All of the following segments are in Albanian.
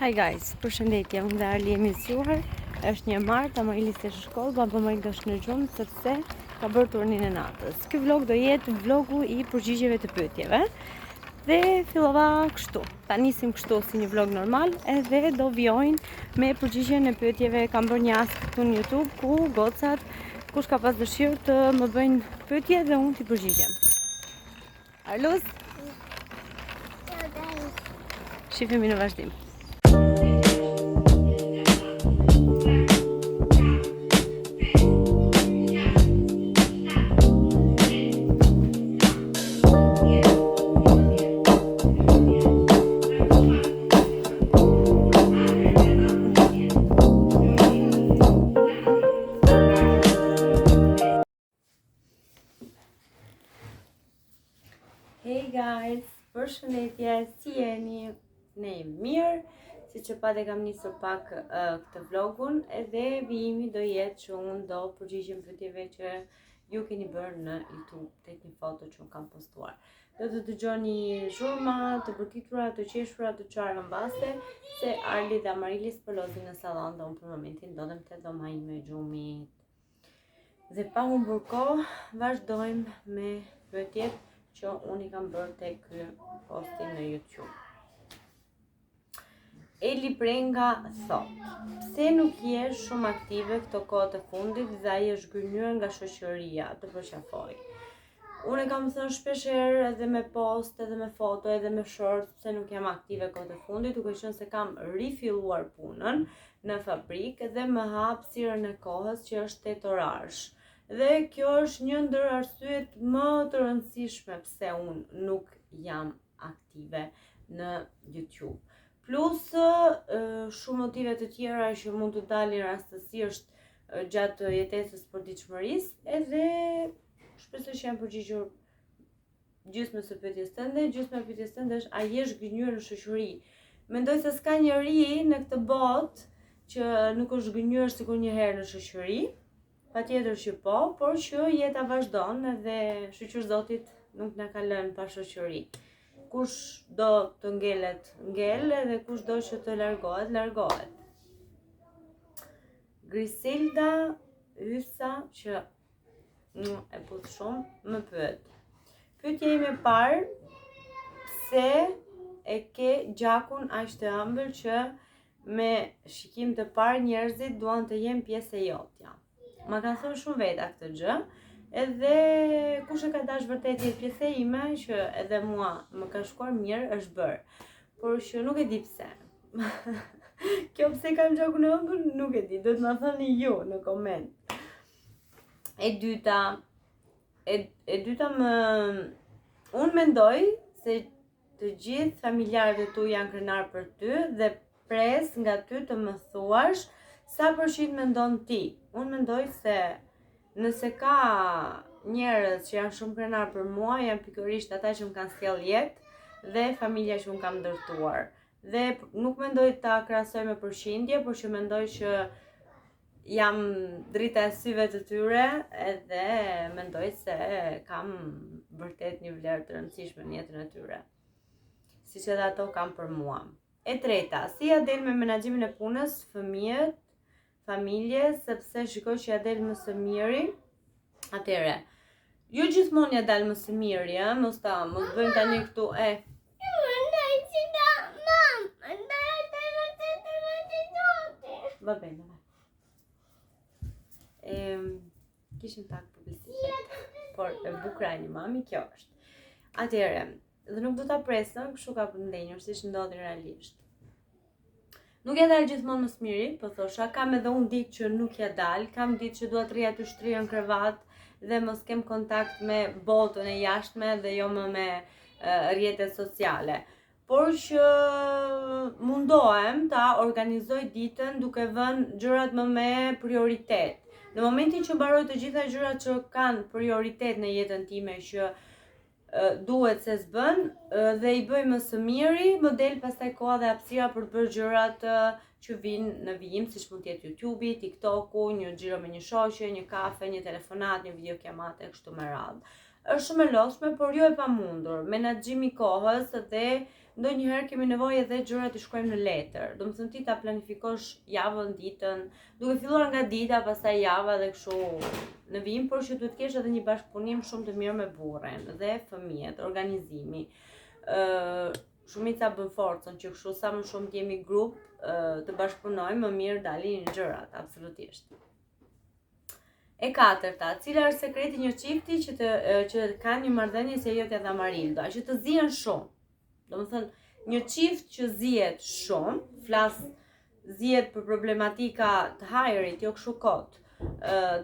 Hi guys, përshëndetje, unë dhe Arli jemi zgjuar. Është 1 martë, Amarilis është në shkollë, baba Amarilis është në gjumë sepse ka bërë turnin e natës. Ky vlog do jetë vlogu i përgjigjeve të pyetjeve. Dhe fillova kështu. Ta nisim kështu si një vlog normal, edhe do vjojnë me përgjigjen e pyetjeve. Kam bërë një ask këtu në YouTube ku gocat, kush ka pas dëshirë të më bëjnë pyetje dhe unë t'i përgjigjem. Arlus? Shifemi në vazhdim. Hey guys, përshëndetje, si jeni? Ne jemi mirë, si që pat e kam nisur pak këtë vlogun, edhe vijimi do jetë që unë do përgjigjem pyetjeve që ju keni bërë në YouTube tek një foto që unë kam postuar. Do të dëgjoni zhurma, të bërtitura, të qeshura, të çara mbaste, se Arli dhe Amarilis përlozin në sallon dhe unë për momentin ndodhem te dhoma ime e gjumit. Dhe pa humbur kohë, vazhdojmë me pyetjet që unë i kam bërë tek ky postim në YouTube. Eli Prenga thot: pse nuk je shumë aktive këto kohët e fundit dhe ai është gënjur nga shoqëria, të përqafoj. Unë e kam thënë shpesh herë edhe me post, edhe me foto, edhe me short, pse nuk jam aktive kohët e fundit, duke qenë se kam rifilluar punën në fabrikë dhe më hap hapësirën e kohës që është 8 orarsh. Dhe kjo është një ndër arsyet më të rëndësishme pse unë nuk jam aktive në YouTube. Plus, shumë motive të tjera që mund të dalin rastësisht gjatë jetesës përditshmërisë, edhe shpresoj që jam përgjigjur gjysmën së pyetjes tënde. Gjysma e pyetjes tënde është: a jesh gënjur në shoqëri? Mendoj se s'ka njeri në këtë botë që nuk është gënjur sikur një herë në shoqëri. Patjetër që po, por që jeta vazhdon edhe shëqyr Zotit nuk na ka lënë pa shoqëri. Kush do të ngelet, ngel, dhe kush do që të largohet, largohet. Griselda Hysa, që e put shumë, më pyet: pyetja ime e parë, pse e ke gjakun aq të ëmbël që me shikim të parë njerëzit duan të jenë pjesë e jotja? Ma kanë thënë shumë veta këtë gjë, edhe kush e ka dash vërtet jetë pjesë ime, që edhe mua më ka shkuar mirë, është bërë. Por që nuk e di pse. Kjo pse kam gjakun e ëmbël, nuk e di, do të ma thoni ju në koment. E dyta unë mendoj se të gjithë familjarët e tu janë krenar për ty dhe pres nga ty të më thuash sa përqind mendon ti. Unë mendoj se nëse ka njerëz që janë shumë krenar për mua, janë pikërisht ata që më kanë sjell jetë dhe familja që unë kam ndërtuar. Dhe nuk mendoj ta krahasoj me përqindje, por që mendoj që jam drita e syve të tyre, edhe mendoj se kam vërtet një vlerë të rëndësishme në jetën e tyre, siç edhe ato kam për mua. E treta, si ja del me menaxhimin e punës, fëmijët, familje, sepse shikoj që ja del më së miri. Atëre, jo gjithmonë ja dal më së miri, mos bëjmë tani këtu Va bene. Kishim pak publicitet, por e bukra e një mami, kjo është. Atëre, dhe nuk do ta presëm, kështu ka për ndenjur, siç ndodhi realisht. Nuk ja dal gjithmonë më së miri, po thosha, kam edhe unë ditë që nuk ja dal, kam ditë që dua të rria të shtrija në krevat dhe mos kem kontakt me botën e jashtme dhe jo më me rrjetet sociale. Por që mundohem ta organizoj ditën duke vënë gjërat më me prioritet. Në momentin që mbaroj të gjitha gjërat që kanë prioritet në jetën time që duhet se s'bën dhe i bëj më së miri, më del pastaj koha dhe hapësira për të bërë gjërat që vinë në vijim, siç mund të jetë YouTube-i, TikTok-u, një xhiro me një shoqe, një kafe, një telefonat, një videokiamate kështu me radhë. Është shumë e lodhshme, por jo e pamundur. Menaxhimi i kohës dhe ndonjëherë kemi nevojë edhe gjërat i shkruajmë në letër. Domethënë ti ta planifikosh javën, ditën, duke filluar nga dita, pastaj java dhe kështu në vim, por që duhet kesh edhe një bashkëpunim shumë të mirë me burrin dhe fëmijët, organizimi. Shumica bën forcën që kështu sa më shumë të jemi grup, të bashkëpunojmë, më mirë dalin gjërat, absolutisht. E katërta, cila është sekreti një çifti që ka një marrëdhënie si ajo t'ja dha Marilda, që të zihen shumë. Domethënë, një çift që zihet shumë, zihet për problematika të hajrit, jo kështu kot.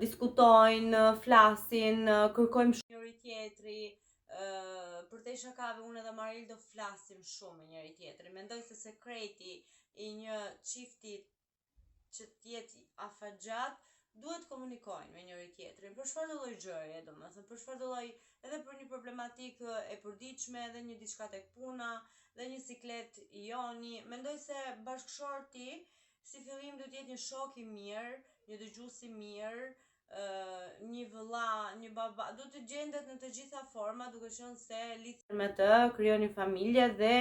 Diskutojnë, flasin, kërkojmë shumë njëri tjetri. Për te shakave unë edhe Marildo flasim shumë me njëri tjetri. Mendoj se sekreti i një çifti që t'jetë afatgjat duhet komunikojnë me njëri tjetrin për çfarë do lloj gjëje, domethënë për çfarë do lloj, edhe për një problematikë e përditshme, edhe një diçka tek puna, dhe një siklet i joni. Mendoj se bashkëshorti si fillim duhet jetë një shok i mirë, një dëgjues i mirë, një vëlla, një baba, do të gjendet në të gjitha forma, duke qenë se lidhur me të krijoni familje dhe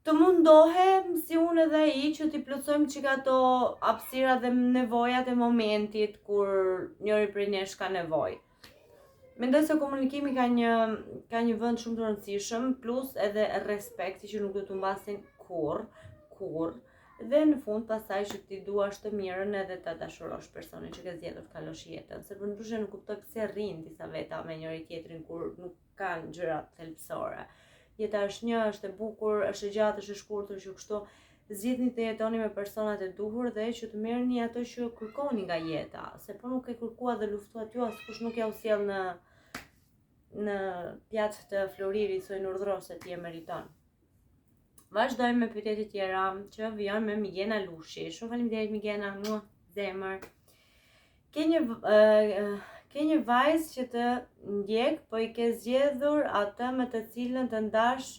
të mundohem si unë edhe ai që t'i plotësojmë çik ato hapësira dhe nevojat e momentit kur njëri prej nesh ka nevojë. Mendoj se komunikimi ka një vend shumë të rëndësishëm, plus edhe respekti që nuk do t'u mbasin kurr. Dhe në fund pastaj që ti duash të mirën edhe ta dashurosh personin që ke zgjedhur të kalosh jetën, se përndryshe nuk kuptoj pse rrin disa veta me njëri tjetrin kur nuk kanë gjëra thelbësore. Jeta është një, është e bukur, është e gjatë, është e shkurtër, që kështu zgjidhni të jetoni me personat e duhur dhe që të merrni ato që kërkoni nga jeta, se po nuk e kërkuat dhe luftuat ju, askush nuk ja u sjell në pjatë të Floririt, thojnë urdhro se ti e meriton. Vazhdojmë me pyetjet e tjera që vijnë me Migena Lushi. Shumë faleminderit Migena, mua zemër. Ke një vajzë që të ndjek, po i ke zgjedhur atë me të cilën të ndash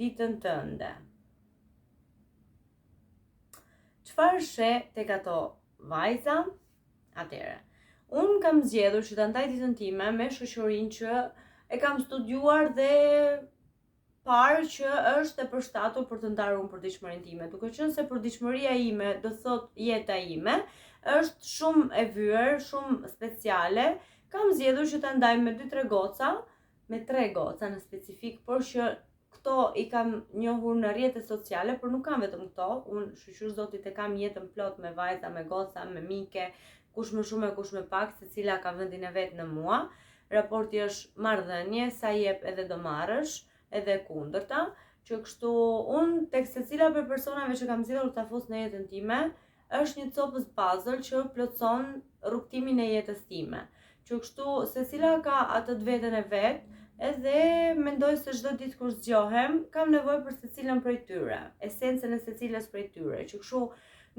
ditën tënde. Çfarë sheh tek ato vajza? Atëre, unë kam zgjedhur që ta ndaj ditën time me shoqërinë që e kam studiuar dhe parë që është e përshtatur për të ndarë unë përditshmërinë time, duke qenë se përditshmëria ime, do thot jeta ime, është shumë e vyer, shumë speciale. Kam zgjedhur që ta ndaj me 2-3 goca, me 3 goca në specifik, por që këto i kam njohur në rrjetet sociale, por nuk kam vetëm këto. Unë shqyr zotit e kam jetën plot me vajza, me goca, me mike, kush më shumë e kush më pak, secila ka vendin e vet në mua. Raporti është marrëdhënie, sa jep edhe do marrësh, edhe kundërta, që kështu unë tek secila për personave që kam zgjedhur ta fus në jetën time, është një copës puzzle që plotson rrugtimin e jetës time. Që kështu secila ka atë të vetën e vet, edhe mendoj se çdo ditë kur zgjohem, kam nevojë për secilën prej tyre, esencën e secilës prej tyre, që kështu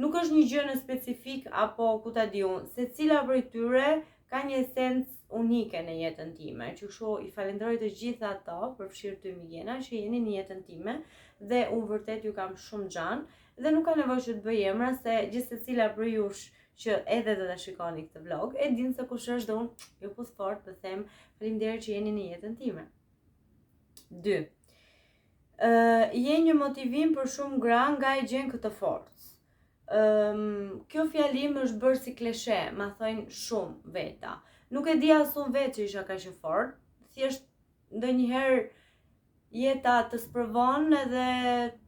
nuk është një gjë në specifik apo ku ta di unë, secila prej tyre ka një esencë unike në jetën time, që kështu i falenderoj të gjitha ato, përfshirë ty Migena, që jeni në jetën time dhe unë vërtet ju kam shumë xhan dhe nuk ka nevojë që të bëj emra se gjithsecila prej jush që edhe do ta shikoni këtë vlog, e din se kush është dhe unë ju pus fort të them faleminderit që jeni në jetën time. 2. Je një motivim për shumë gra nga e gjen këtë forcë. Kjo fjalim është bërë si kleshe, ma thojnë shumë veta. Nuk e di as unë vetë që isha kaq e fort, thjesht ndonjëherë jeta të sprovon edhe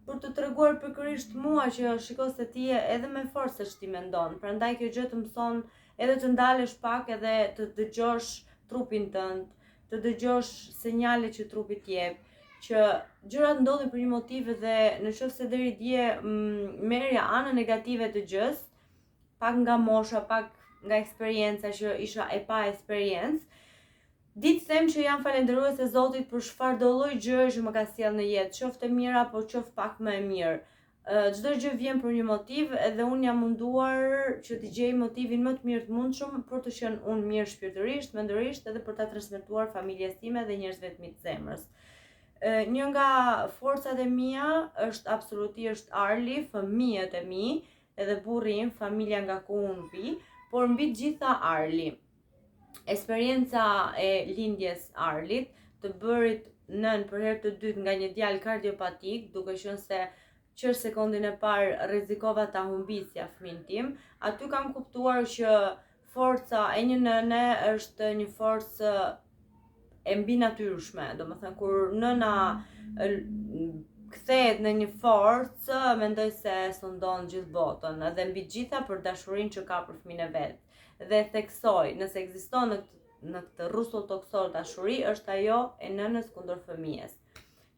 për të treguar pikërisht mua që shiko se ti je edhe më fort se ç'ti mendon. Prandaj kjo gjë të mëson edhe të ndalesh pak edhe të dëgjosh trupin tënd, të dëgjosh sinjalet që trupi t'jep, që gjërat ndodhin për një motiv dhe nëse deri dje merrja anën negative të gjës, pak nga mosha, pak nga eksperienca që isha e pa eksperiencë, ditë them që jam falendëruese Zotit për çfarë do lloj gjëje që më ka sjell në jetë, qoftë e mirë apo qoftë pak më e mirë. Çdo gjë vjen për një motiv edhe unë jam munduar që të gjej motivin më të mirë të mundshëm për të qenë unë mirë shpirtërisht, mendërisht edhe për ta transmetuar familjes time dhe njerëzve të mi të zemrës. Një nga forcat e mia është absolutisht Arli, fëmijët e mi, edhe burri im, familja nga ku unë vi, por mbi të gjitha Arli. Eksperienca e lindjes Arlit të bërit nën për herë të dytë nga një djalë kardiopatik, duke qenë se që sekondin e parë rrezikova ta humbisja fëmin tim, aty kam kuptuar që forca e një nëne është një forcë e mbi natyrshme, domethënë kur nëna kthehet në një forcë, mendoj se sundon gjithë botën, edhe mbi gjitha për dashurinë që ka për fëmin e vet. Dhe theksoj, nëse ekziston në këtë rrusull toksor dashuri, është ajo e nënës kundër fëmijës.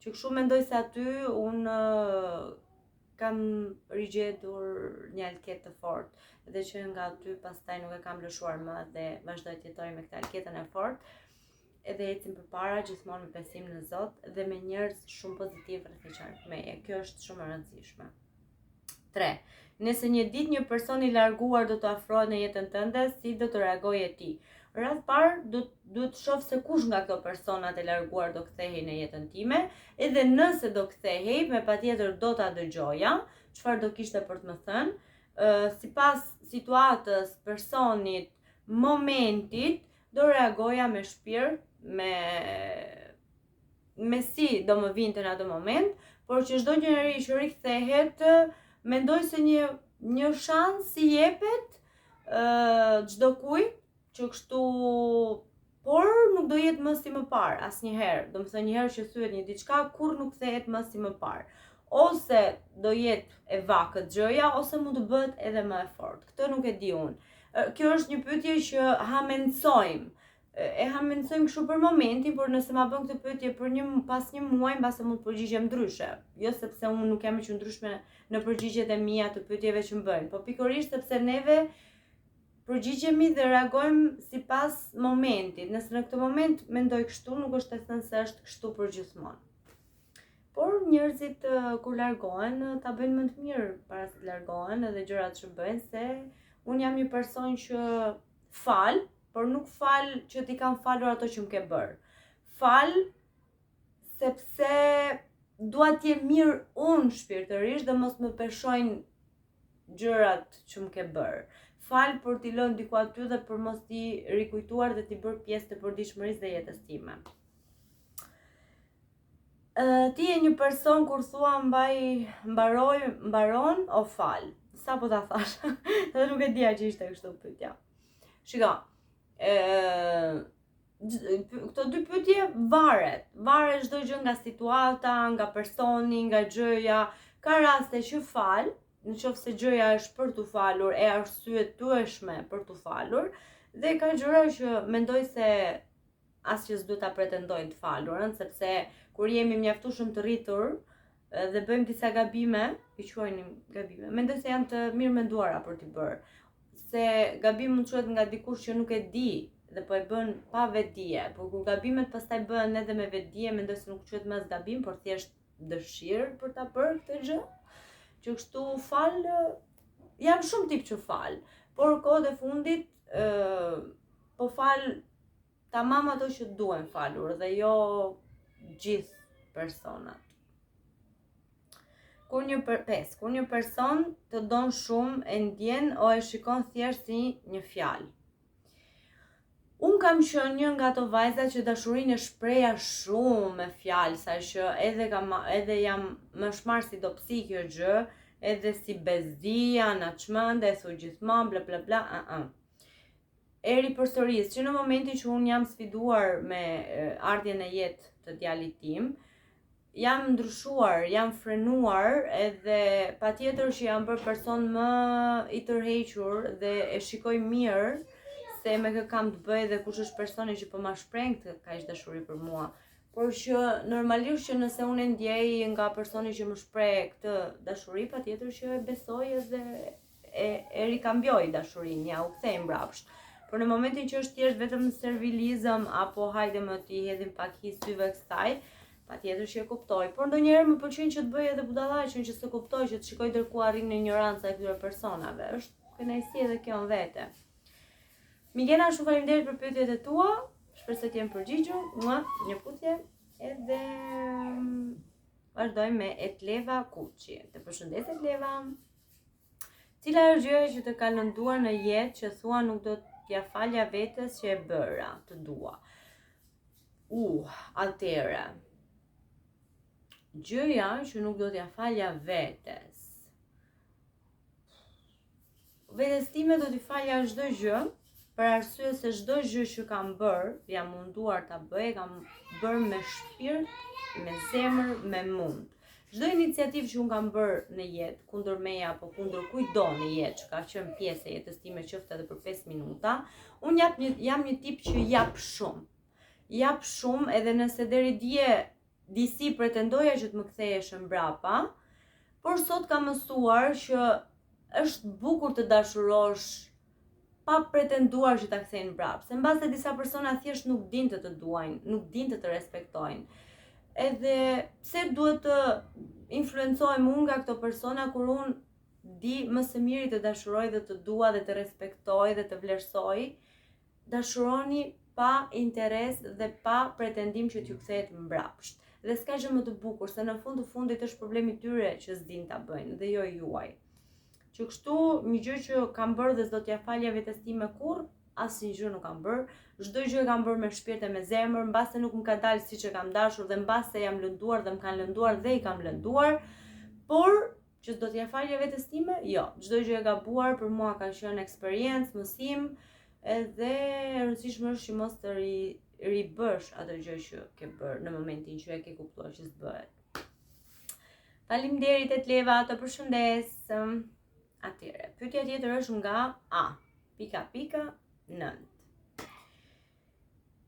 Që kështu mendoj se aty unë kam rigjetur një alket të fortë, dhe që nga aty pastaj nuk e kam lëshuar më dhe vazhdoj të jetoj me këtë alketën e fortë, edhe ecim përpara gjithmonë me besim në Zot dhe me njerëz shumë pozitiv rreth meje. Kjo është shumë e rëndësishme. 3. Nëse një ditë një person i larguar do të afrohet në jetën tënde, si do të reagojë ti? Rreth parë duhet të shoh se kush nga këto personat e larguar do kthehej në jetën time, edhe nëse do kthehej, me patjetër do ta dëgjoja, çfarë do kishte për të më thënë, sipas situatës, personit, momentit, do reagoja me shpirt, me si do më vinte në atë moment, por që çdo njeri që rikthehet, mendoj se një shans i jepet çdo kujt që kështu, por nuk do jetë më si më parë asnjëherë. Domethënë një herë që thyet një diçka, kurrë nuk kthehet më si më parë. Ose do jetë e vakët gjëja, ose mund të bëhet edhe më e fortë. Këtë nuk e di unë. Kjo është një pyetje që hamendsojmë. E hamendsojmë kështu për momentin, por nëse ma bën këtë pyetje për pas një muaj, mbase mund të përgjigjem ndryshe. Jo sepse unë nuk jam e qëndrueshme në përgjigjet e mia të pyetjeve që më bëjnë, po pikërisht sepse neve përgjigjemi dhe reagojmë sipas momentit. Nëse në këtë moment mendoj kështu, nuk është të thënë se është kështu përgjithmonë. Por njerëzit kur largohen, ta bëjnë më të mirë para se të largohen, edhe gjërat që bëjnë, se unë jam një person që fal, por nuk fal që ti kam falur ato që më ke bërë. Fal sepse dua të jem mirë unë shpirtërisht dhe mos më peshojnë gjërat që më ke bërë. Fal për t'i lënë diku aty dhe për mos t'i rikujtuar dhe t'i bërë pjesë të përditshmërisë dhe jetës time. Ti je një person kur thua mbaron o fal. Sa po ta thash? Edhe nuk e dija që ishte kështu pyetja. Shiko, këto dy pyetje varet çdo gjë nga situata, nga personi, nga gjëja. Ka raste që fal, nëse gjëja është për t'u falur, e arsyetueshme për t'u falur, dhe ka gjëra që mendoj se asgjë s'duhet ta pretendojnë të falurën, sepse kur jemi mjaftueshëm të rritur dhe bëjmë disa gabime, i quajmë gabime, mendoj se janë të mirë menduara për t'i bërë. Se gabim mund të quhet nga dikush që nuk e di dhe po e bën pa vetdije, por kur gabimet pastaj bëhen edhe me vetdije, mendoj se nuk quhet më as gabim, por thjesht dëshirë për ta bërë këtë gjë. Që kështu fal, jam shumë tip që fal, por kohët e fundit po fal tamam ato që duhen falur dhe jo gjithë personat. Kur një person të don shumë, e ndjen o e shikon thjesht si një fjalë. Unë kam qenë një nga ato vajza që dashurinë e shpreha shumë me fjalë, saqë edhe jam më shmar si do psi kjo gjë, edhe si bezdia, na çmende, thu gjithmonë bla bla bla, Eri përsëris që në momentin që unë jam sfiduar me ardhjen e jetë të djalit tim, jam ndryshuar, jam frenuar, edhe patjetër që jam bërë person më i tërhequr dhe e shikoj mirë se me kë kam të bëj dhe kush është personi që po ma shpreh këtë kaq dashuri për mua. Por që normalisht që nëse unë e ndjej nga personi që më shpreh këtë dashuri, patjetër që e besoj edhe e rikambjoj dashurinë, ja u kthej mbrapsht. Por në momentin që është thjesht vetëm servilizëm apo hajde më t'i hedhim pak hi syve kësaj, patjetër që e kuptoj. Por ndonjëherë më pëlqen që të bëj edhe budallaqen, që s'e kuptoj, që të shikoj dërku arrin në ignorancë e këtyre personave. Është kënaqësi edhe kjo në vete. Migena, shumë faleminderit për pyetjet e tua. Shpresoj të jem përgjigjur. Një putje edhe vazhdojmë me Etleva Kuçi. Të përshëndes Etleva. Cila është gjëja që të ka lënduar në jetë që thua nuk do t'ja falja vetes që e bëra, të dua? Atëre. Gjëja që nuk do t'ja falja vetes. Vetes time do t'i falja çdo gjë, për arsye se çdo gjë që kam bërë, jam munduar ta bëj, kam bërë me shpirt, me zemër, me mund. Çdo iniciativë që unë kam bërë në jetë, kundër meja apo kundër kujdo në jetë që ka qenë pjesë e jetës time, qoftë edhe për 5 minuta, unë jam një tip që jap shumë. Jap shumë edhe nëse deri disi pretendoja që të më kthehesh mbrapa, por sot kam mësuar që është bukur të dashurosh pa pretenduar që ta kthejnë mbrapa, se mbase disa persona thjesht nuk dinë të duajnë, nuk dinë të respektojnë. Edhe pse duhet të influencohem unë nga këto persona kur unë di më së miri të dashuroj dhe të dua dhe të respektoj dhe të vlerësoj, dashuroni pa interes dhe pa pretendim që t'ju kthehet mbrapsht. Dhe s'ka gjë më të bukur, se në fund të fundit është problemi tyre që s'din ta bëjnë dhe jo juaj. Që kështu, një gjë që kam bërë dhe s'do t'ja falja vetes time kurrë, asnjë gjë nuk kam bërë. Çdo gjë kam bërë me shpirt e me zemër, mbase nuk më ka dalë siç e kam dashur dhe mbase jam lënduar dhe më kanë lënduar dhe i kam lënduar. Por që s'do t'ja falja vetes time, jo. Çdo gjë e gabuar për mua ka qenë eksperiencë, mësim, edhe e rëndësishme është që mos të ribësh atë gjë që ke bërë në momentin që e ke kuptuar që s'bëhet. Faleminderit Etleva, të përshëndes. Atëre, pyetja tjetër është nga A.9.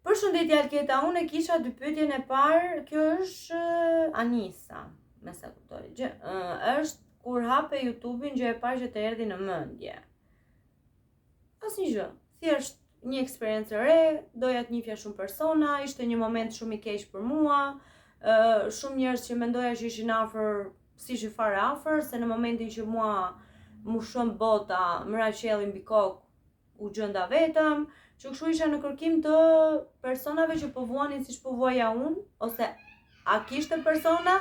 Përshëndetje Alketa, unë e kisha dy pyetjen e parë, kjo është Anisa, me sa kuptoj. Është kur hape YouTube-in gjë e parë që të erdhi në mendje. Asnjë gjë, thjesht një eksperiencë e re, doja të njihja shumë persona, ishte një moment shumë i keq për mua, shumë njerëz që mendoja që ishin afër, si ishin fare afër, se në momentin që mua mu shumë bota, mëra qelli mbi kokë, u gjenda vetëm, që kështu isha në kërkim të personave që po vuanin siç po vuaja unë, ose a kishte persona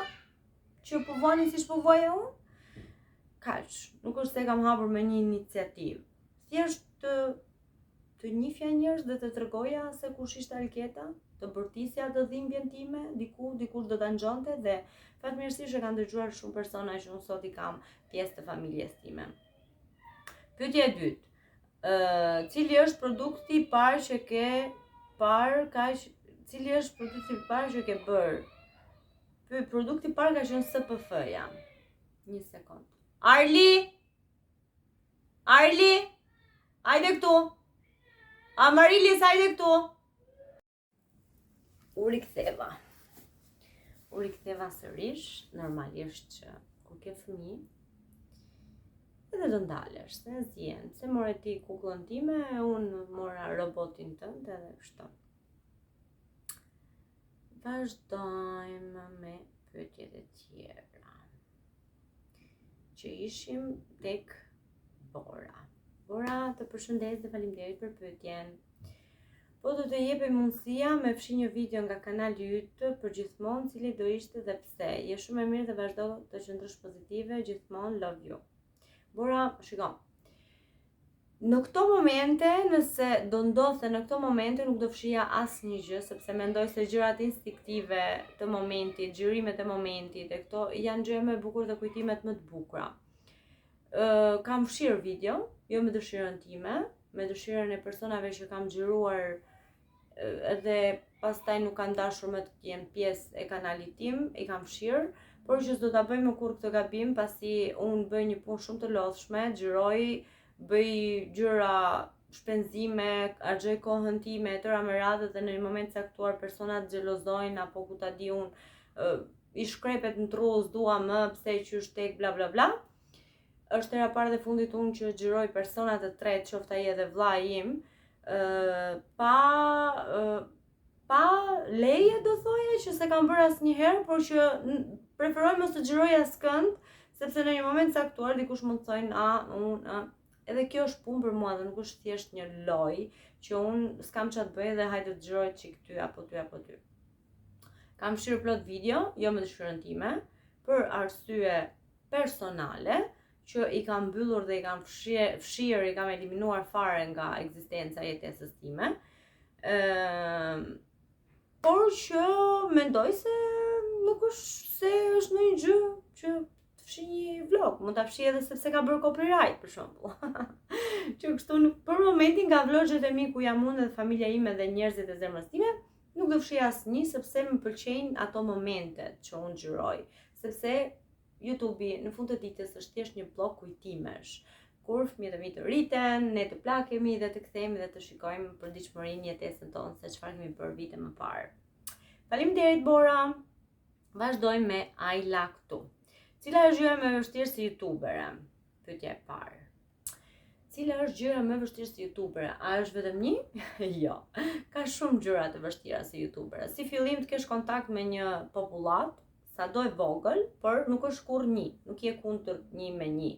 që po vuanin siç po vuaja unë? Kaq, nuk është se kam hapur me një iniciativë. Thjesht të njihja njerëz dhe të tregoja se kush ishte Alketa, të bërtisja të dhimbjen time, dikush do ta nxonte dhe fatmirësisht e kanë dëgjuar shumë persona që unë sot i kam pjesë të familjes time. Pyetja e dytë. Cili është produkti i parë që ke bërë? Produkti i parë ka qenë SPF-ja. Një sekond. Arli, hajde këtu. Amarilis, hajde këtu. U riktheva sërish, normalisht që kur ke fëmijë, edhe do ndalesh, se zjen, se more ti kukullën time, unë mora robotin tënd edhe kështu. Vazhdojmë me pyetjet e tjera. Që ishim tek Bora. Bora, të përshëndes dhe faleminderit për pyetjen. Po do të jepej mundësia me fshi një video nga kanali yt për gjithmonë, cili do ishte dhe pse. Je shumë e mirë dhe vazhdo të qëndrosh pozitive, gjithmonë, love you. Bora, shiko. Në këto momente, nëse do ndodhte në këto momente, nuk do fshija asnjë gjë, sepse mendoj se gjërat instinktive të momentit, xhirimet e momentit, e këto janë gjëra më e bukur dhe kujtimet më të bukura. Kam fshirë video, jo me dëshirën time, me dëshirën e personave që kam xhiruar edhe pastaj nuk kanë dashur më të jenë pjesë e kanalit tim, i kam fshirë, por që s'do ta bëj më kurrë këtë gabim, pasi unë bëj një punë shumë të lodhshme, xhiroj, bëj gjëra, shpenzime, arxhoj kohën time, etëra me radhë, dhe në një moment caktuar personat xhelozojnë apo ku ta di unë, i shkrepet në tru, s'dua më, pse qysh tek bla bla bla. Është era parë dhe fundit unë që xhiroj persona të tretë, qoftë ai edhe vllai im, pa leje do thoja, që se kam bërë asnjëherë, por që preferoj mos të xhiroj askënd, sepse në një moment caktuar dikush mund të thojnë edhe kjo është punë për mua dhe nuk është thjesht një lojë që unë s'kam çfarë të bëj dhe hajde të xhiroj çik ty apo ty apo ty. Kam fshirë plot video, jo me dëshirën time, për arsye personale, që i kam mbyllur dhe i kam fshirë, i kam eliminuar fare nga ekzistenca e jetesës time. por që mendoj se nuk është se është ndonjë gjë që të fshi një vlog, mund ta fshi edhe sepse ka bërë copyright për shembull. Që kështu për momentin nga vlogjet e mi ku jam unë dhe familja ime dhe njerëzit e zemrës time, nuk do fshi asnjë sepse më pëlqejnë ato momentet që unë xhiroj, sepse YouTube-i në fund të ditës është thjesht një blog kujtimesh. Kur fëmijët e mi të rriten, ne të plakemi dhe të kthehemi dhe të shikojmë për ditëshmërinë jetesën tonë se çfarë kemi bërë vite më parë. Faleminderit Bora. Vazhdojmë me Ajla këtu. Cila është gjëra më e vështirë si youtubere? Pyetja e parë. Cila është gjëra më e vështirë si youtubere? A është vetëm një? Jo. Ka shumë gjëra të vështira si youtubere. Si fillim të kesh kontakt me një popullat, sado e vogël, por nuk është kurrë një, nuk je kundër një me një.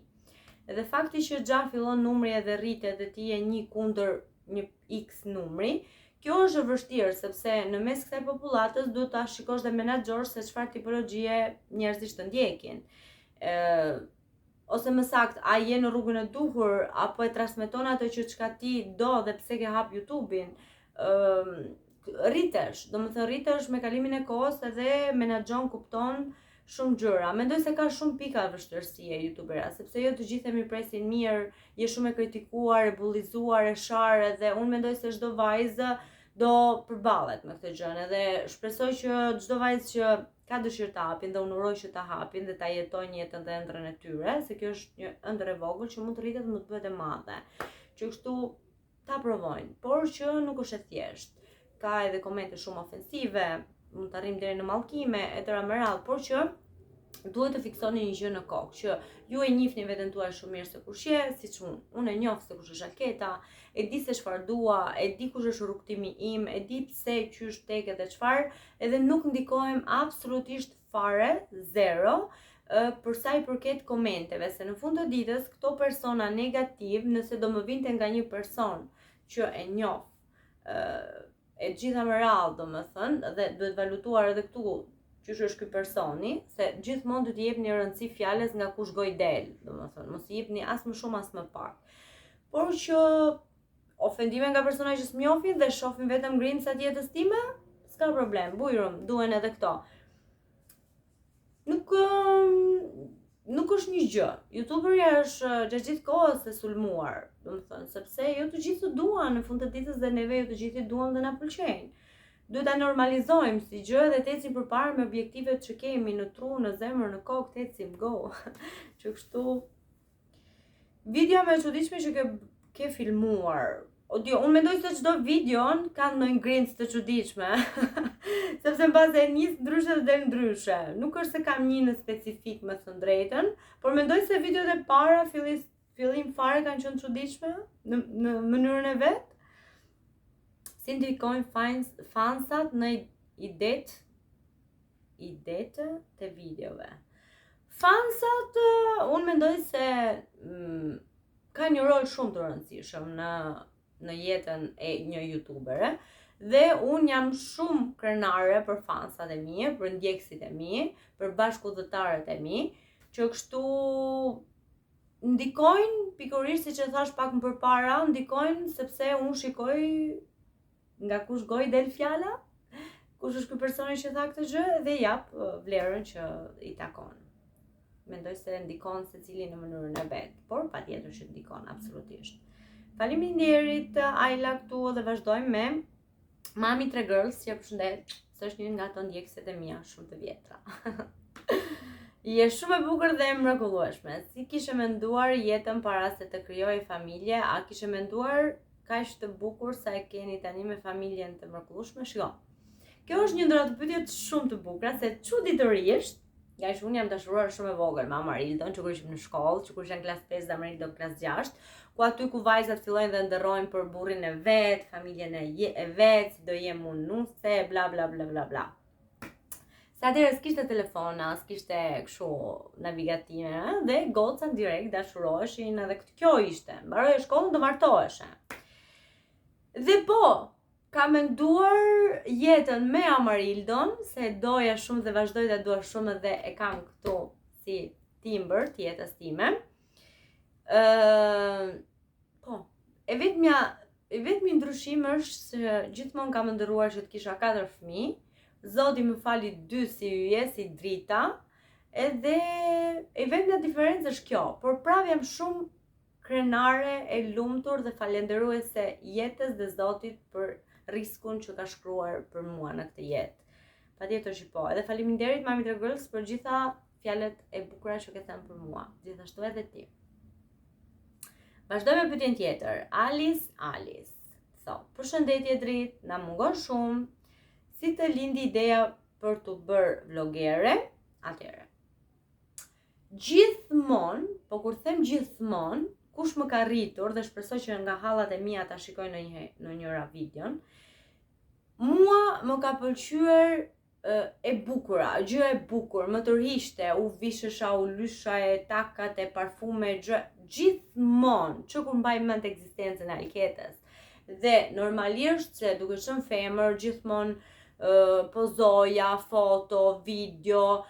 Edhe fakti që gjatë fillon numri edhe rritet dhe ti je një kundër një x numri, kjo është e vështirë sepse në mes kësaj popullatës duhet ta shikosh dhe menaxhor se çfarë tipologjie njerëzish të ndjekin. Ose më sakt, a je në rrugën e duhur apo e transmeton ato që çka ti do dhe pse ke hap YouTube-in. Rritesh, domethënë rritesh me kalimin e kohës edhe menaxhon, kupton shumë gjëra. Mendoj se ka shumë pika vështirësie youtubera, sepse jo të gjithë e mirpresin mirë, je shumë e kritikuar, e bullizuar, e sharë, dhe unë mendoj se çdo vajzë do përballet me këtë gjë, edhe shpresoj që çdo vajzë që ka dëshirë të hapin dhe unë uroj që ta hapin dhe ta jetojnë jetën dhe ëndrrën e tyre, se kjo është një ëndër e vogël që mund të rritet më të bëhet e madhe. Që kështu ta provojnë, por që nuk është e thjeshtë. Ka edhe komente shumë ofensive, mund të arrim deri në mallkime etj me radhë, por që duhet të fiksoni një gjë në kokë, që ju e njihni veten tuaj shumë mirë se kush je, siç unë e njoh se kush është Alketa, e di se çfarë dua, e di kush është rrugtimi im, e di pse qysh tek edhe çfarë, edhe nuk ndikohem absolutisht fare, zero, për sa i përket komenteve, se në fund të ditës këto persona negativ, nëse do më vinte nga një person që e njoh, e gjitha me radhë, domethënë, dhe duhet valutuar edhe këtu qysh është ky personi, se gjithmonë do t'i jepni rëndësi fjalës nga kush goj del, domethënë, mos i jepni as më shumë as më pak. Por që ofendime nga persona që s'mjohin dhe shohin vetëm grimcat e jetës time, s'ka problem, bujrum, duhen edhe këto. Nuk është një gjë. YouTuberi është gjatë gjithë kohës e sulmuar, domethënë, sepse jo të gjithë të duan në fund të ditës dhe neve jo të gjithë duam dhe na pëlqejnë. Duhet ta normalizojmë si gjë dhe të ecim përpara me objektivet që kemi në tru, në zemër, në kokë, të ecim, go. Që kështu video më e çuditshme që ke filmuar. Unë mendoj se çdo videon ka ndonjë grimcë të çuditshme. Sepse mbase e nis ndryshe dhe del ndryshe. Nuk është se kam një në specifik me thënë drejtën, por mendoj se videot e para fillim fare kanë qenë çuditshme në mënyrën e vet. Si ndikojnë fansat në idetë të videove. Fansat, unë mendoj se ka një rol shumë të rëndësishëm në jetën e një youtubere, dhe unë jam shumë krenare për fansat e mi, për ndjekësit e mi, për bashkëudhëtarët e mi, që kështu ndikojnë, pikërisht siç e thash pak më përpara, ndikojnë sepse unë shikoj nga kush goj del fjala, kush është ky personi që tha këtë gjë dhe jap vlerën që i takon. Mendoj se ndikon secili në mënyrën e vet, por patjetër që ndikon absolutisht. Faleminderit Ajla këtu dhe vazhdojmë me Mami 3 Girls, që përshëndet, se është një nga ato ndjekësit e mia shumë të vjetra. Je shumë e bukur dhe e mrekullueshme. Si kishe menduar jetën para se të krijoje familje? A kishe menduar kaq të bukur sa e keni tani me familjen të mrekullueshme? Shiko. Kjo është një ndër ato pyetje shumë të bukura, se çuditërisht, nga që unë jam dashuruar shumë e vogël me Amarildon, që kur ishim në shkollë, që kur isha në klasë 5 dhe Amarildo në klasë 6, ku aty ku vajzat fillojnë dhe ndërrojnë për burrin e vet, familjen e vet, si do jem unë nuse, bla bla bla bla bla. Se atëherë s'kishte telefona, s'kishte kështu navigatime, dhe gocat direkt dashuroheshin, edhe kjo ishte. Mbaroje shkollën do martoheshe. Dhe po, ka menduar jetën me Amarildon, se doja shumë dhe vazhdoj të dua shumë dhe e kam këtu si timbër të jetës time. Po, e vetmja i vetmi ndryshim është se gjithmonë kam ndërruar që të kisha 4 fëmijë, Zoti më fali 2 si yje, si drita, edhe i vetmja diferencë është kjo, por prap jam shumë krenare e lumtur dhe falenderuese jetës dhe Zotit për riskun që ka shkruar për mua në këtë jetë. Patjetër që po. Edhe faleminderit Mami Tregëllës për gjitha fjalët e bukura që ke thënë për mua, gjithashtu edhe ti. Vazhdoj me pyetjen tjetër. Alice. Thot, përshëndetje Drit, na mungon shumë. Si të lindi ideja për të bërë vlogere? Atëherë. Gjithmonë, po kur them gjithmonë, kush më ka rritur dhe shpresoj që nga hallat e mia ta shikoj në njëra videon, mua më ka pëlqyer e bukura, gjë e bukur, më tërhiqte, u vishesha, u lysha e takat e parfume, gjithmonë, që kur mbaj mend ekzistencën e Alketës. Dhe normalisht se duke qenë femër, gjithmonë pozoja, foto, video,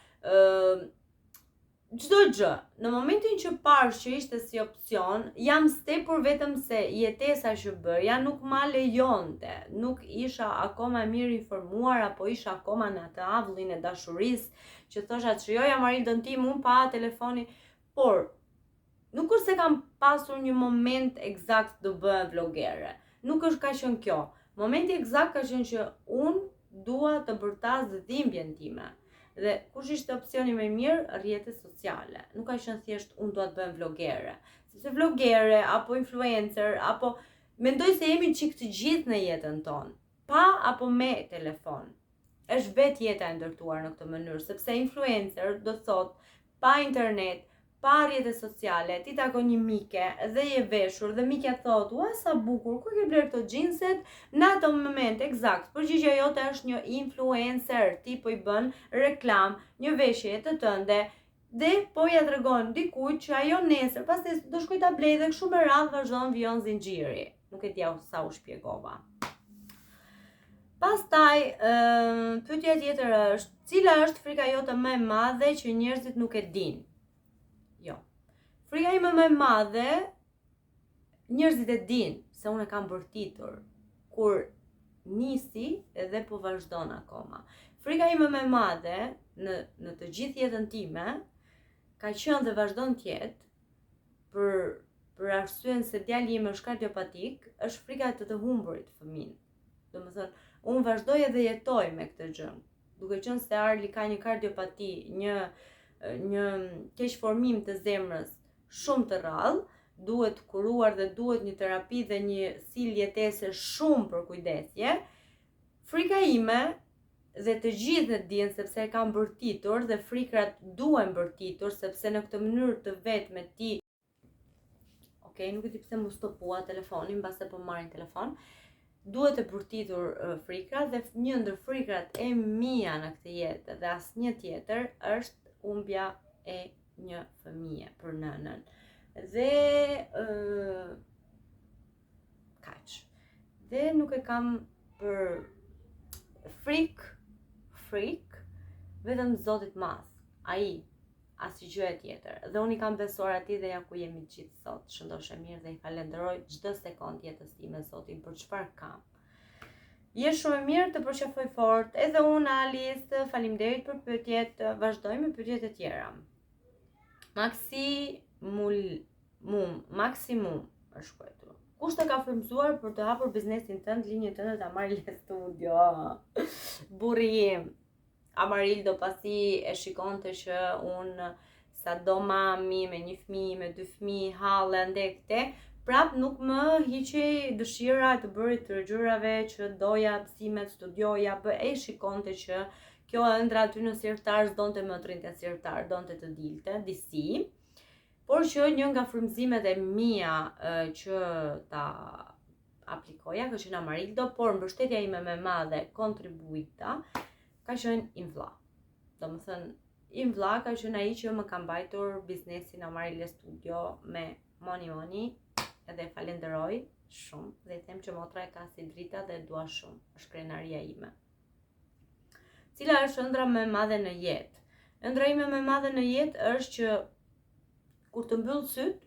çdo gjë. Në momentin që pash që ishte si opcion, jam stepur vetëm se jetesa që bërja nuk ma lejonte, nuk isha akoma mirë informuar, apo isha akoma në atë avullin e dashurisë, që thosha ç'joja Marildën tim, unë pa telefoni, por nuk është se kam pasur një moment eksakt të bëhem vlogere. Nuk është ka qenë kjo. Momenti eksakt ka qenë që unë dua të bërtas dhimbjen time. Dhe kush ishte opsioni më i mirë? Rrjetet sociale. Nuk ka qenë thjesht unë dua të bëhem vlogere. Sepse vlogere apo influencer apo mendoj se jemi çik të gjithë në jetën tonë, pa apo me telefon. Është vetë jeta e ndërtuar në këtë mënyrë, sepse influencer do thot pa internet, pa rrjetet sociale, ti takon një mike dhe je veshur dhe mikja thot, ua sa bukur, ku ke bler këto xhinset? Në atë moment eksakt, përgjigjja jote është një influencer, ti po i bën reklam një veshje të tënde dhe po ja tregon dikujt që ajo nesër, pastaj do shkoj ta blej dhe kështu me radhë vazhdon vijon zinxhiri. Nuk e di sa u shpjegova. Pastaj, pyetja tjetër është, cila është frika jote më e madhe që njerëzit nuk e dinë? Jo. Frika ime më e madhe, njerëzit e dinë se unë e kam bërtitur kur nisi edhe po vazhdon akoma. Frika ime më e madhe në të gjithë jetën time ka qenë dhe vazhdon të jetë për arsyen se djali im është kardiopatik, është frika të humburit fëmin. Domethënë, unë vazhdoj edhe jetoj me këtë gjë. Duke qenë se Arli ka një kardiopati, një keqformim të zemrës shumë të rrallë, duhet kuruar dhe duhet një terapi dhe një stil jetese shumë për kujdesje. Frika ime dhe të gjithë e dinë sepse e kam bërtitur dhe frikrat duhen bërtitur sepse në këtë mënyrë të vetme ti. Okej, nuk e di pse mu stopua telefonin, mbase po marrin telefon. Duhet e bërtitur frikrat dhe një ndër frikrat e mia në këtë jetë dhe asnjë tjetër është humbja e një fëmije për nënën. Dhe kaq. Dhe nuk e kam për frik vetëm Zotit madh. Ai asnjë gjë tjetër. Dhe unë i kam besuar atij dhe ja ku jemi gjithë sot. Shëndoshe mirë dhe i falenderoj çdo sekond jetës time Zotin për çfarë kam. Je shumë e mirë, të përqafoj fort, edhe unë Alice, faleminderit për pyetjet, vazhdoj me pyetjet e tjera. Maksimum është shkruar. Kush të ka frymëzuar për të hapur biznesin tënd, linjën tënde të Amarildo Studio? Burri im. Amarildo pasi e shikonte që unë sa do mami me një fëmijë, me 2 fëmijë, halle ande këte, prap nuk më hiqej dëshira të bërit të gjërave që doja, psimet, studioja, e shikonte që kjo ëndra aty në Sirtar s'donte më të rinte Sirtar, donte të dilte, disi. Por që një nga frymëzimet e mia që ta aplikoja, ka qenë Amarildo, por mbështetja ime më e madhe kontribuita ka qenë Invlla. Domethënë, Invlla ka qenë ai që më ka mbajtur biznesin Amarildo Studio me moni, edhe falenderoj shumë dhe them që motra e ka si drita dhe dua shumë, është krenaria ime. Cila është ëndra më e madhe në jetë? Ëndra ime më e madhe në jetë është që kur të mbyll syt,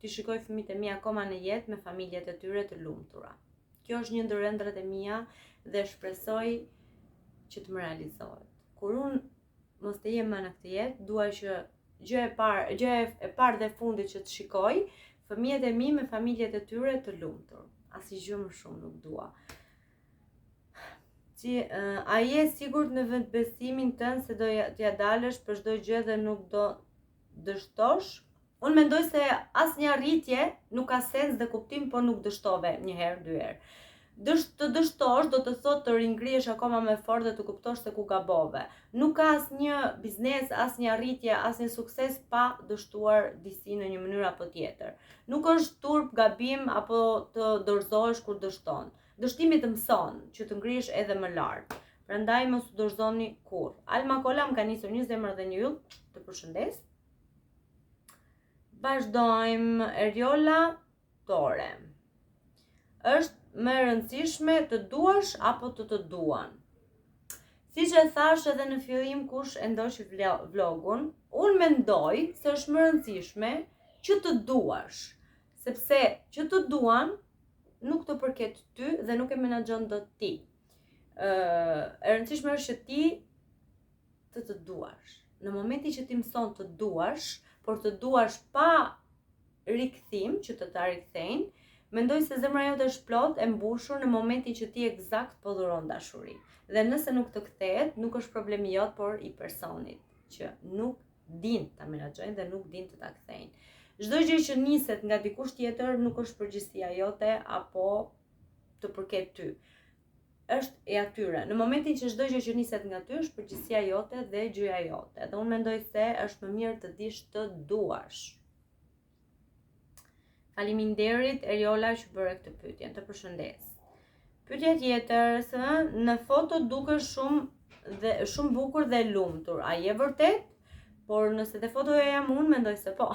ti shikoj fëmijët e mi akoma në jetë me familjet e tyre të lumtura. Kjo është një ndër ëndrat e mia dhe shpresoj që të më realizohet. Kur unë mos të jem më në këtë jetë, dua që gjë e parë dhe fundit që të shikoj, fëmijët e mi me familjet e tyre të lumtur. Asnjë gjë më shumë nuk dua. A je sigurt në vendbesimin tënd se do t'ja dalësh për çdo gjë dhe nuk do dështosh? Unë mendoj se asnjë arritje nuk ka sens dhe kuptim, po nuk dështove një herë, dy herë. Të dështosh do të thotë të ringrihesh akoma më fort dhe të kuptosh se ku gabove. Nuk ka asnjë biznes, asnjë arritje, asnjë sukses pa dështuar disi në një mënyrë apo tjetër. Nuk është turp, gabim apo të dorëzohesh kur dështon. Dështimi të mëson që të ngrihesh edhe më lart. Prandaj mos u dorëzoni kurrë. Alma Kola më ka nisur një zemër dhe një yll, të përshëndes. Vazhdojmë. Eriola Tore. Është më e rëndësishme të duash apo të duan? Siç e thash edhe në fillim kush e ndoqi vlogun, unë mendoj se është më rëndësishme që të duash, sepse që të duan nuk të përket ty dhe nuk e menaxhon dot ti. E rëndësishme është që ti të duash. Në momentin që ti mëson të duash, por të duash pa rikthim që të ta rikthejnë, mendoj se zemra jote është plot e mbushur në momentin që ti eksakt po dhuron dashuri. Dhe nëse nuk të kthehet, nuk është problemi jot, por i personit që nuk din ta menaxhojnë dhe nuk din të ta kthejnë. Çdo gjë që niset nga dikush tjetër nuk është përgjegjësia jote apo të përket ty. Është e atyre. Në momentin që çdo gjë që niset nga ty është përgjegjësia jote dhe gjëja jote. Dhe unë mendoj se është më mirë të dish të duash. Faleminderit Eriola që bëre këtë pyetje. Të përshëndes. Pyetja tjetër, në foto dukesh shumë bukur dhe lumtur. A je vërtet? Por nëse te fotoja jam unë, mendoj se po.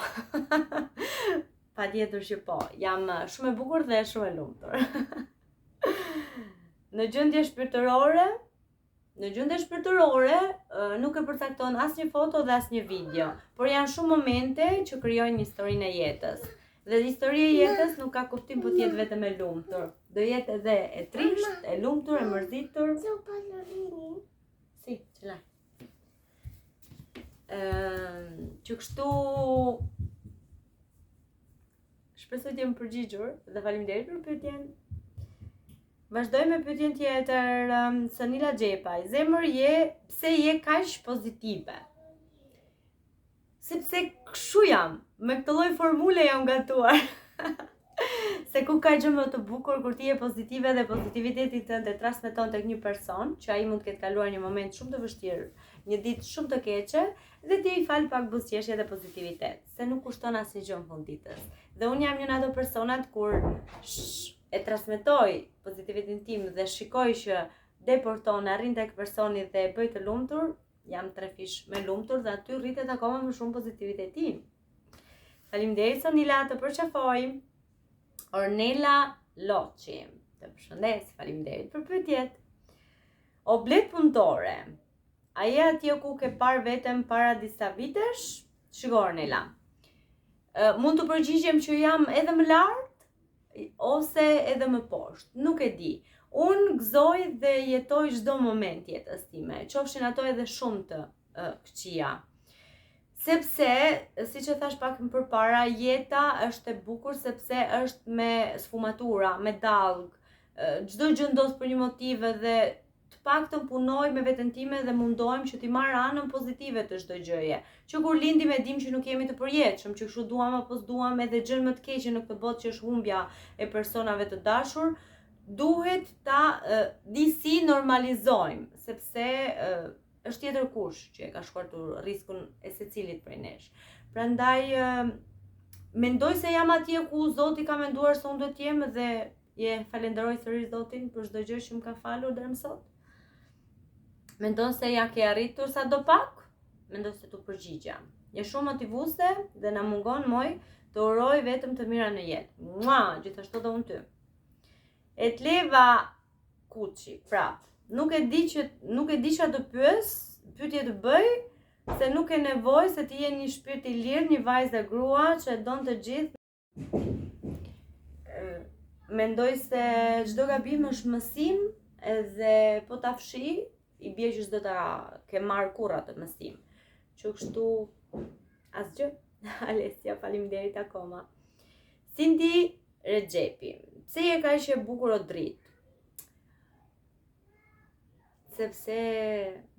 Patjetër që po. Jam shumë e bukur dhe shumë e lumtur. Në gjendje shpirtërore nuk e përcakton asnjë foto dhe asnjë video, por janë shumë momente që krijojnë historinë e jetës. Dhe historia e jetës nuk ka kuptim po t'jetë vetëm e lumtur. Do jetë edhe e trisht, e lumtur, e mërzitur. Si, qëla. Që kështu shpresoj t'jem përgjigjur dhe faleminderit për pyetjen. Vazhdoj me pyetjen tjetër. Sonila Xhepaj. Zemër pse je kaq pozitive? Sepse kshu jam, me këtë lloj formule jam gatuar. Se ku ka gjë më të bukur kur ti je pozitive dhe pozitiviteti tënd e transmeton tek një person, që ai mund të ketë kaluar një moment shumë të vështirë, një ditë shumë të keqe, dhe ti i fal pak buzëqeshje dhe pozitivitet, se nuk kushton asnjë gjë në fund ditës. Dhe unë jam një nga ato personat kur e transmetoj pozitivitetin tim dhe shikoj që deporton, arrin tek personi dhe e bëj të lumtur, jam 3 fish me lumtur dhe aty rritet akoma më shumë pozitiviteti. Faleminderit Sonila, të përqafoj. Ornella Loçi. Të përshëndes, faleminderit për pyetjet. Oblet punëtore. A je atje ku ke parë veten para disa vitesh? Shiko Ornella. Mund të përgjigjem që jam edhe më lart ose edhe më poshtë, nuk e di. Unë gëzoj dhe jetoj çdo moment jetës time, qofshin ato edhe shumë të këqija. Sepse, siç e thash pak më përpara, jeta është e bukur sepse është me sfumatura, me dallg. Çdo gjë ndodh për një motiv dhe të paktën punoj me veten time dhe mundohem që t'i marr anën pozitive të çdo gjëje. Që kur lindim e dim që nuk jemi të përjetshëm, që kështu duam apo s'duam, edhe gjën më të keqe në këtë botë që është humbja e personave të dashur, duhet ta disi normalizojmë, sepse është tjetër kush që e ka shkuartur riskun e secilit prej nesh. Prandaj mendoj se jam atje ku Zoti ka menduar se unë do të jem dhe je falenderoj sërish Zotin për çdo gjë që më ka falur deri më sot. Mendon se ja ke arritur sa do pak? Mendoj se tu përgjigja. Je shumë motivuese dhe na mungon moj të uroj vetëm të mira në jetë. Mua, gjithashtu dhe unë ty. Etleva Kuçi, prap. Nuk e di çfarë të pyetje të bëj, se nuk e nevojë se ti je një shpirt i lirë, një vajzë e grua që e don të gjithë. mendoj se çdo gabim është mësim edhe po ta fshi, i bie që s'do ta ke marrë kurrë atë mësim. Që kështu asgjë. Alessia, faleminderit akoma. Cindy Rexhepi, pse je kaq e bukur o dritë? Sepse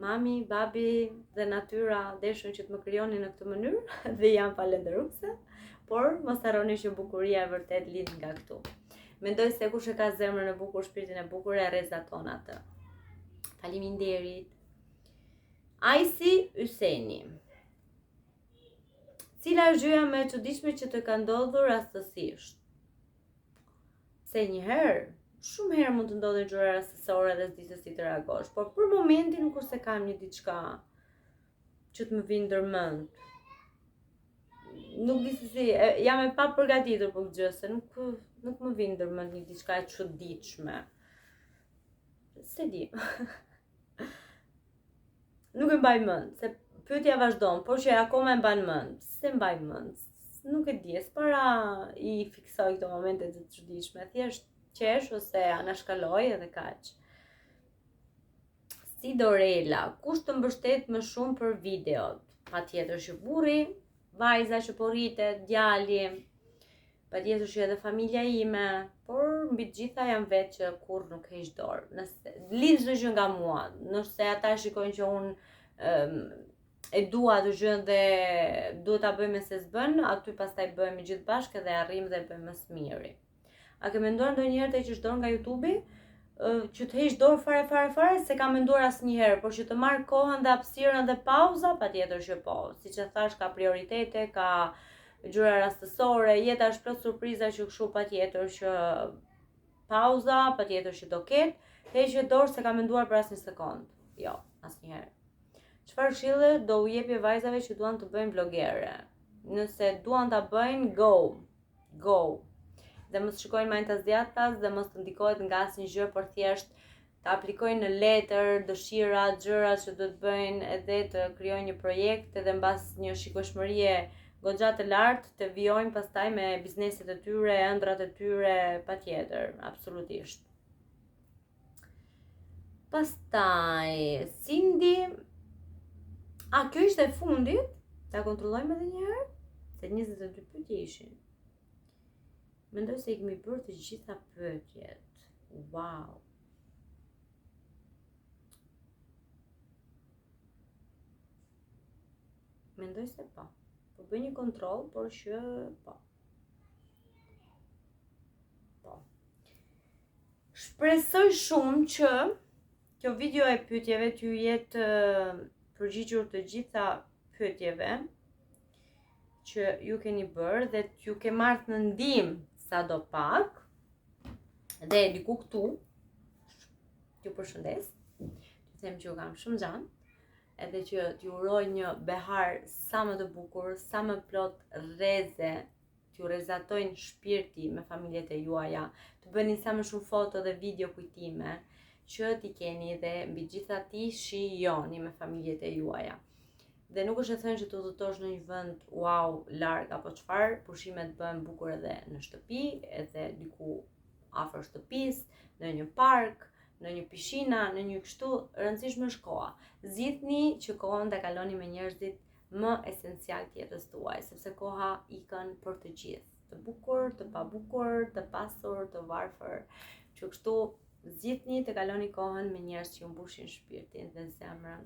mami, babi dhe natyra deshën që të më krijoni në këtë mënyrë dhe jam falënderuese, por mos harroni që bukuria e vërtet lind nga këtu. Mendoj se kush e ka zemrën e bukur, shpirtin e bukur e rrezaton atë. Faleminderit. Ajsi Yseni. Cila është gjëja më e çuditshme që të ka ndodhur rastësisht? Se një herë, shumë herë mund të ndodhin gjëra rastësore dhe s'di se si të reagosh, por për momentin nuk është se kam një diçka që të më vinë ndërmend. Nuk di se si, jam e pa përgatitur për këtë gjë, se nuk më vinë ndërmend një diçka e çuditshme. Se di. Nuk e mbaj mend, se pyetja vazhdon, por që akoma e mban mend. Se mbaj mend? Nuk e di, s'para i fiksoj këto momente të çuditshme, thjesht qesh ose anashkaloj edhe kaq. Si Dorela, kush të mbështet më shumë për videot? Patjetër që burri, vajza që po rritet, djali, patjetër që edhe familja ime, por mbi të gjitha jam vetë që kur nuk heq dorë. Nëse lidh çdo gjë nga mua, nëse ata shikojnë që unë e dua atë gjë dhe duhet ta bëjmë se s'bën, aty pastaj bëhemi gjithë bashkë dhe arrijmë dhe bëjmë më së miri. A ke menduar ndonjëherë të heqësh dorë nga YouTube-i? Që të heq dorë fare se kam menduar asnjëherë, por që të marr kohën dhe hapësirën dhe pauza, patjetër që po. Siç e thash, ka prioritete, ka gjëra rastësore, jeta është plot surpriza që kështu patjetër që pauza, patjetër që do ketë, heqje dorë se kam menduar për asnjë sekond. Jo, asnjëherë. Çfarë këshille do u jepje vajzave që duan të bëjnë blogere? Nëse duan ta bëjnë, go. Dhe mos shikojnë më entuziastas dhe mos të ndikohet nga asnjë gjë, por thjesht të aplikojnë në letër, dëshira, gjëra që do të bëjnë edhe të krijojnë një projekt edhe mbas një shikueshmërie goxha të lartë të vijojnë pastaj me bizneset e tyre, ëndrat e tyre, patjetër, absolutisht. Pastaj, Cindy, kjo ishte e fundit? Ta kontrollojmë edhe një herë? Se 22 pyetje ishin. Mendoj se i kemi bërë të gjitha pyetjet. Wow. Mendoj se po. Po bëj një kontroll, por që po. Shpresoj shumë që kjo video e pyetjeve t'ju jetë përgjigjur të gjitha pyetjeve që ju keni bërë dhe t'ju ke marrë në ndihmë sado pak. Dhe diku këtu t'ju përshëndes, t'ju them që ju kam shumë xhan, edhe që t'ju uroj një behar sa më të bukur, sa më plot rreze, t'ju rrezatojnë shpirti me familjet e juaja, të bëni sa më shumë foto dhe video kujtime, që t'i keni dhe mbi gjitha t'i shijoni me familjet e juaja. Dhe nuk është e thënë që të udhëtosh në një vend wow, larg apo çfarë, pushimet bëhen bukur edhe në shtëpi, edhe diku afër shtëpisë, në një park, në një pishina, në një kështu, rëndësishme është koha. Zgjidhni që kohën ta kaloni me njerëzit më esencial të jetës tuaj, sepse koha ikën për të gjithë, të bukur, të pabukur, të pasur, të varfër, që kështu zgjidhni të kaloni kohën me njerëz që ju mbushin shpirtin dhe zemrën.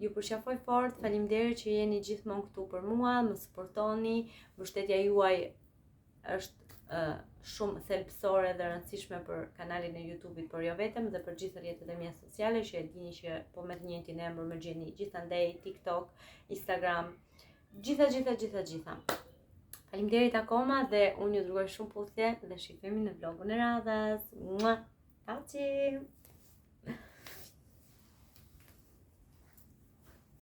Ju përqafoj fort, faleminderit që jeni gjithmonë këtu për mua, më suportoni, mbështetja juaj është shumë thelbësore dhe rëndësishme për kanalin e YouTube-it, por jo vetëm, dhe për gjithë rrjetet e mia sociale, që e dini që po me të njëjtin emër më gjeni gjithandej, TikTok, Instagram, gjitha. Faleminderit akoma dhe unë ju dërgoj shumë puthje dhe shikojmë në vlogun e radhës. Mua! Ciao!